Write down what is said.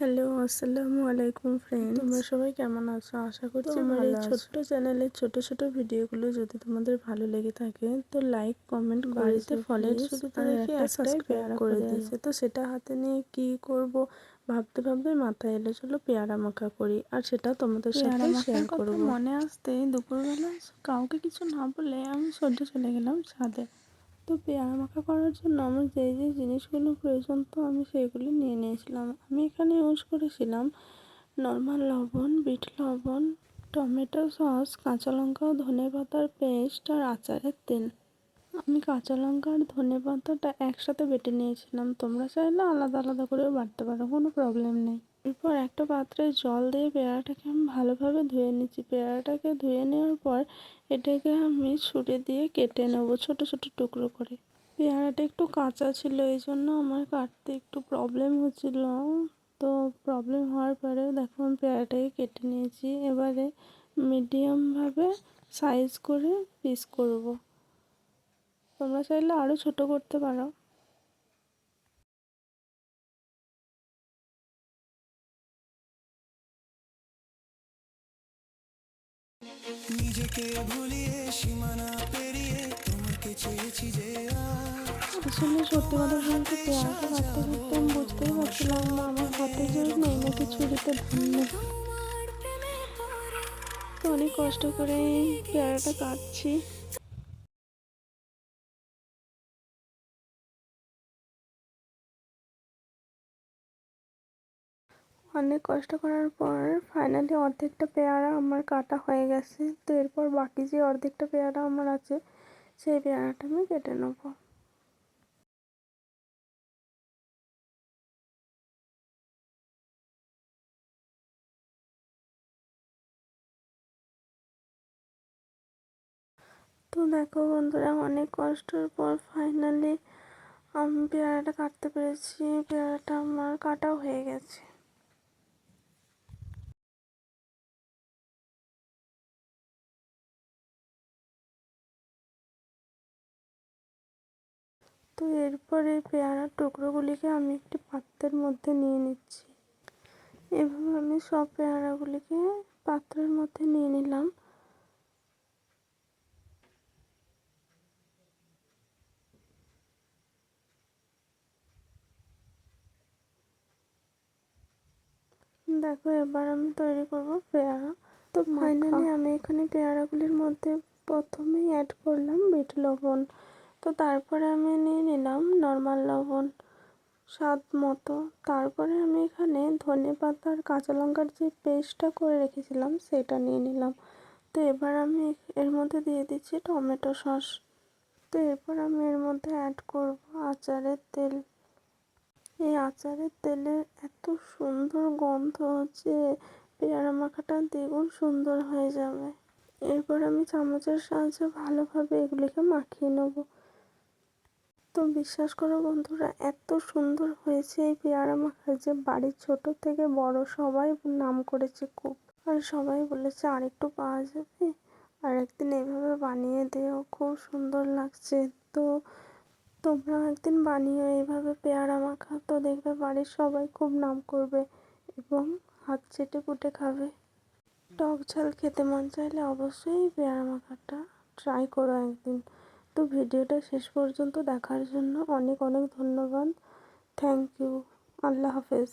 Hello, আসসালামু আলাইকুম friends. তোমরা সবাই কেমন আছো? আশা করছি আমার এই ছোট্ট চ্যানেলের ছোট ছোট ভিডিওগুলো যদি তোমাদের ভালো লেগে থাকে তো লাইক কমেন্ট বাড়িতে ফলের শুরুতে দেখে একটা সাবস্ক্রাইব করে দিয়েছে। তো সেটা হাতে নিয়ে কি করব ভাবতে ভাবতে মাথায় এলো চলো পেয়ারা মাখা করি, আর সেটা তোমাদের সাথে শেয়ার করব। মনে আসতেই দুপুরবেলা কাউকে কিছু না বলে আমি সোজা চলে গেলাম ছাদে। তো পেয়ারা মাখা করার জন্য আমার যে যে জিনিসগুলো প্রয়োজন তো আমি সেইগুলো নিয়ে নিয়েছিলাম। আমি এখানে ইউজ করেছিলাম নর্মাল লবণ, বিট লবণ, টমেটো সস, কাঁচা লঙ্কা ও ধনে পাতার পেস্ট আর আচারের তেল। আমি কাঁচা লঙ্কা আর ধনে পাতাটা একসাথে বেটে নিয়েছিলাম, তোমরা চাইলে আলাদা আলাদা করেও বাটতে পারো, কোনো প্রবলেম নেই। এরপর একটা পাত্রে জল দিয়ে পেয়ারাটাকে আমি ভালোভাবে ধুয়ে নিচ্ছি। পেয়ারাটাকে ধুয়ে নেওয়ার পর এটাকে আমি ছুরি দিয়ে কেটে নেব ছোট ছোট টুকরো করে। পেয়ারাটা একটু কাঁচা ছিল, এই জন্য আমার কাটতে একটু প্রবলেম হচ্ছিল। তো প্রবলেম হওয়ার পরে দেখো আমি পেয়ারাটাকে কেটে নিয়েছি। এবারে মিডিয়ামভাবে সাইজ করে পিস করব। তোমরা চাইলে আরও ছোট করতে পারো। নিজেকে ভুলিয়ে সীমানা পেরিয়ে তোমাকে চেয়েছি যে আসলে সত্যি কথা বলতে পেয়ারাটা কাটতে কাটতে আমি বুঝতেই পারছিলাম না আমার হাতে জোর নেই নাকি ছুরিতে ধান নেই। তো অনেক কষ্ট করে পেয়ারাটা কাটছি। অনেক কষ্ট করার পর ফাইনালি অর্ধেকটা পেয়ারা আমার কাটা হয়ে গেছে। তো এরপর বাকি যে অর্ধেকটা পেয়ারা আমার আছে সেই পেয়ারাটা আমি কেটে নেব। তো দেখো বন্ধুরা, অনেক কষ্টের পর ফাইনালি আমি পেয়ারাটা কাটতে পেরেছি। পেয়ারাটা আমার কাটাও হয়ে গেছে। তো এরপরে পেয়ারার টুকরোগুলিকে আমি একটি পাত্রের মধ্যে নিয়ে নিচ্ছি। এভাবে আমি সব পেয়ারাগুলিকে পাত্রের মধ্যে নিয়ে নিলাম। দেখো এবার আমি তৈরি করব পেয়ারা। তো ফাইনালি আমি এখানে পেয়ারাগুলির মধ্যে প্রথমেই অ্যাড করলাম বিট লবণ। তো তারপরে আমি নিয়ে নিলাম নর্মাল লবণ স্বাদ মতো। তারপরে আমি এখানে ধনে পাতা আর কাঁচা লঙ্কার যে পেস্টটা করে রেখেছিলাম সেটা নিয়ে নিলাম। তো এবার আমি এর মধ্যে দিয়ে দিচ্ছি টমেটো সস। তো এরপর আমি এর মধ্যে অ্যাড করব আচারের তেল। এই আচারের তেলের এত সুন্দর গন্ধ যে পেয়ারা মাখাটা দ্বিগুণ সুন্দর হয়ে যাবে। এরপর আমি চামচের সাহায্যে ভালোভাবে এগুলিকে মাখিয়ে নেব। তো বিশ্বাস করো বন্ধুরা, এত সুন্দর হয়েছে এই পেয়ারা মাখা যে বাড়ির ছোট থেকে বড় সবাই নাম করেছে খুব। আর সবাই বলেছে আর একটু পাওয়া যাবে, আর একদিন এইভাবে বানিয়ে দিও, খুব সুন্দর লাগছে। তো তোমরা একদিন বানিয়ে এইভাবে পেয়ারা মাখা, তো দেখবে বাড়ির সবাই খুব নাম করবে এবং হাত চেটে পুটে খাবে। টক ঝাল খেতে মন চাইলে অবশ্যই পেয়ারা মাখাটা ট্রাই করো একদিন। তো ভিডিওটা শেষ পর্যন্ত দেখার জন্য অনেক অনেক ধন্যবাদ। Thank you. আল্লাহ হাফেজ।